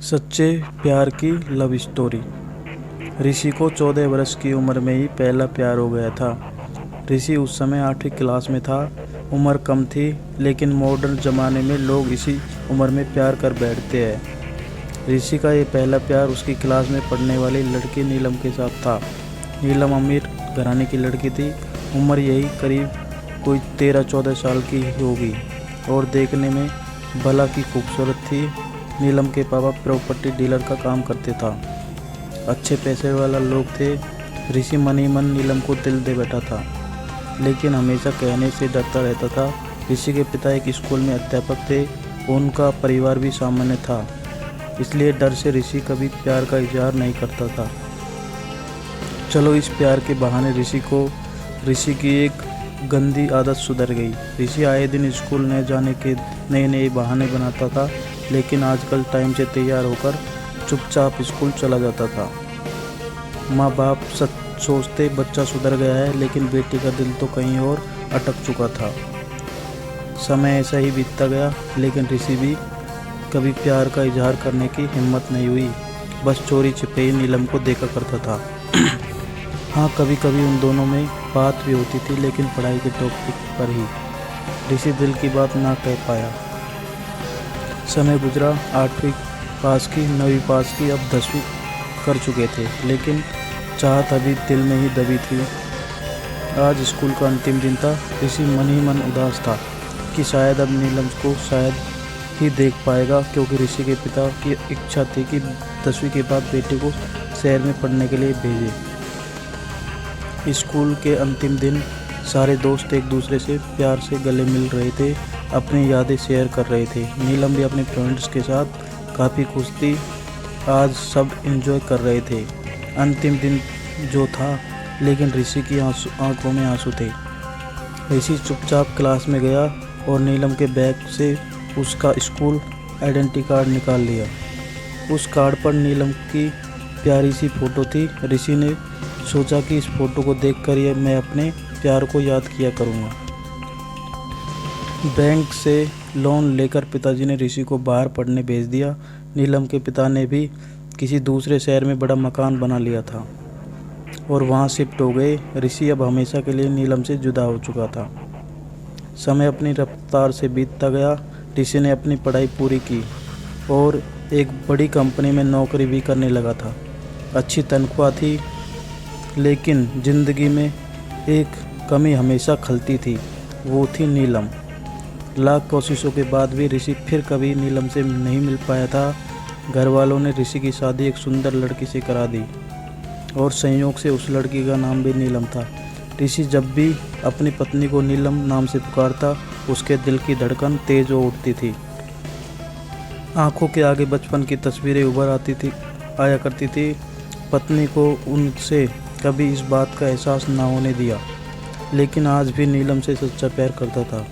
सच्चे प्यार की लव स्टोरी। ऋषि को 14 वर्ष की उम्र में ही पहला प्यार हो गया था। ऋषि उस समय 8वीं क्लास में था। उम्र कम थी, लेकिन मॉडर्न ज़माने में लोग इसी उम्र में प्यार कर बैठते हैं। ऋषि का ये पहला प्यार उसकी क्लास में पढ़ने वाली लड़की नीलम के साथ था। नीलम अमीर घराने की लड़की थी। उम्र यही करीब कोई 13-14 साल की होगी और देखने में भला की खूबसूरत थी। नीलम के पापा प्रॉपर्टी डीलर का काम करते था। अच्छे पैसे वाला लोग थे। ऋषि मन ही मन नीलम को दिल दे बैठा था, लेकिन हमेशा कहने से डरता रहता था। ऋषि के पिता एक स्कूल में अध्यापक थे। उनका परिवार भी सामान्य था, इसलिए डर से ऋषि कभी प्यार का इजहार नहीं करता था। चलो, इस प्यार के बहाने ऋषि की एक गंदी आदत सुधर गई। ऋषि आए दिन स्कूल न जाने के नए नए बहाने बनाता था, लेकिन आजकल टाइम से तैयार होकर चुपचाप स्कूल चला जाता था। माँ बाप सोचते बच्चा सुधर गया है, लेकिन बेटी का दिल तो कहीं और अटक चुका था। समय ऐसा ही बीतता गया, लेकिन ऋषि भी कभी प्यार का इजहार करने की हिम्मत नहीं हुई। बस चोरी छिपे ही नीलम को देखा करता था। हाँ, कभी कभी उन दोनों में बात भी होती थी, लेकिन पढ़ाई के टॉपिक पर ही। ऋषि दिल की बात ना कह पाया। समय गुजरा। 8वीं पास की, 9वीं पास की, अब 10वीं कर चुके थे, लेकिन चाहत अभी दिल में ही दबी थी। आज स्कूल का अंतिम दिन था। ऋषि मन ही मन उदास था कि शायद अब नीलम को शायद ही देख पाएगा, क्योंकि ऋषि के पिता की इच्छा थी कि 10वीं के बाद बेटे को शहर में पढ़ने के लिए भेजे। स्कूल के अंतिम दिन सारे दोस्त एक दूसरे से प्यार से गले मिल रहे थे, अपनी यादें शेयर कर रहे थे। नीलम भी अपने फ्रेंड्स के साथ काफ़ी खुश थी। आज सब एंजॉय कर रहे थे। अंतिम दिन जो था, लेकिन ऋषि की आंखों में आंसू थे। ऋषि चुपचाप क्लास में गया और नीलम के बैग से उसका स्कूल आइडेंटिटी कार्ड निकाल लिया। उस कार्ड पर नीलम की प्यारी सी फ़ोटो थी। ऋषि ने सोचा कि इस फ़ोटो को देखकर ये मैं अपने प्यार को याद किया करूँगा। बैंक से लोन लेकर पिताजी ने ऋषि को बाहर पढ़ने भेज दिया। नीलम के पिता ने भी किसी दूसरे शहर में बड़ा मकान बना लिया था और वहाँ शिफ्ट हो गए। ऋषि अब हमेशा के लिए नीलम से जुदा हो चुका था। समय अपनी रफ्तार से बीतता गया। ऋषि ने अपनी पढ़ाई पूरी की और एक बड़ी कंपनी में नौकरी भी करने लगा था। अच्छी तनख्वाह थी, लेकिन ज़िंदगी में एक कमी हमेशा खलती थी, वो थी नीलम। लाख कोशिशों के बाद भी ऋषि फिर कभी नीलम से नहीं मिल पाया था। घर वालों ने ऋषि की शादी एक सुंदर लड़की से करा दी और संयोग से उस लड़की का नाम भी नीलम था। ऋषि जब भी अपनी पत्नी को नीलम नाम से पुकारता, उसके दिल की धड़कन तेज हो उठती थी। आंखों के आगे बचपन की तस्वीरें उभर आया करती थी। पत्नी को उनसे कभी इस बात का एहसास ना होने दिया, लेकिन आज भी नीलम से सच्चा प्यार करता था।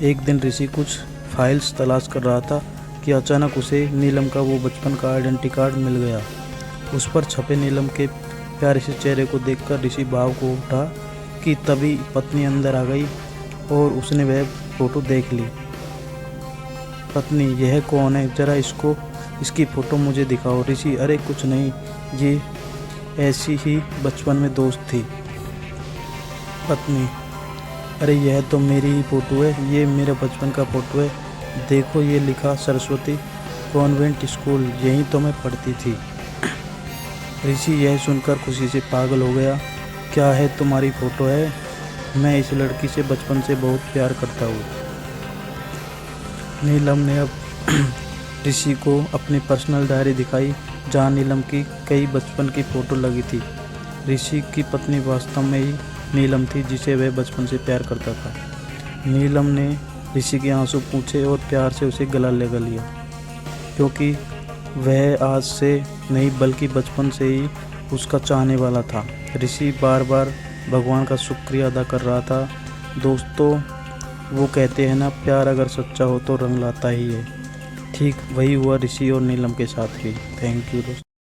एक दिन ऋषि कुछ फाइल्स तलाश कर रहा था कि अचानक उसे नीलम का वो बचपन का आइडेंटिटी कार्ड मिल गया। उस पर छपे नीलम के प्यारे से चेहरे को देखकर ऋषि भाव को उठा कि तभी पत्नी अंदर आ गई और उसने वह फ़ोटो देख ली। पत्नी, यह कौन है? ज़रा इसकी फ़ोटो मुझे दिखाओ। ऋषि, अरे कुछ नहीं, ये ऐसी ही बचपन में दोस्त थी। पत्नी, अरे यह तो मेरी ही फ़ोटो है, ये मेरे बचपन का फ़ोटो है। देखो, ये लिखा सरस्वती कॉन्वेंट स्कूल, यहीं तो मैं पढ़ती थी। ऋषि यह सुनकर खुशी से पागल हो गया। क्या है, तुम्हारी फ़ोटो है? मैं इस लड़की से बचपन से बहुत प्यार करता हूँ। नीलम ने अब ऋषि को अपनी पर्सनल डायरी दिखाई, जहाँ नीलम की कई बचपन की फ़ोटो लगी थी। ऋषि की पत्नी वास्तव में ही नीलम थी, जिसे वह बचपन से प्यार करता था। नीलम ने ऋषि के आंसू पूछे और प्यार से उसे गला लगा लिया, क्योंकि वह आज से नहीं बल्कि बचपन से ही उसका चाहने वाला था। ऋषि बार बार भगवान का शुक्रिया अदा कर रहा था। दोस्तों, वो कहते हैं ना, प्यार अगर सच्चा हो तो रंग लाता ही है। ठीक वही हुआ ऋषि और नीलम के साथ भी। थैंक यू दोस्तों।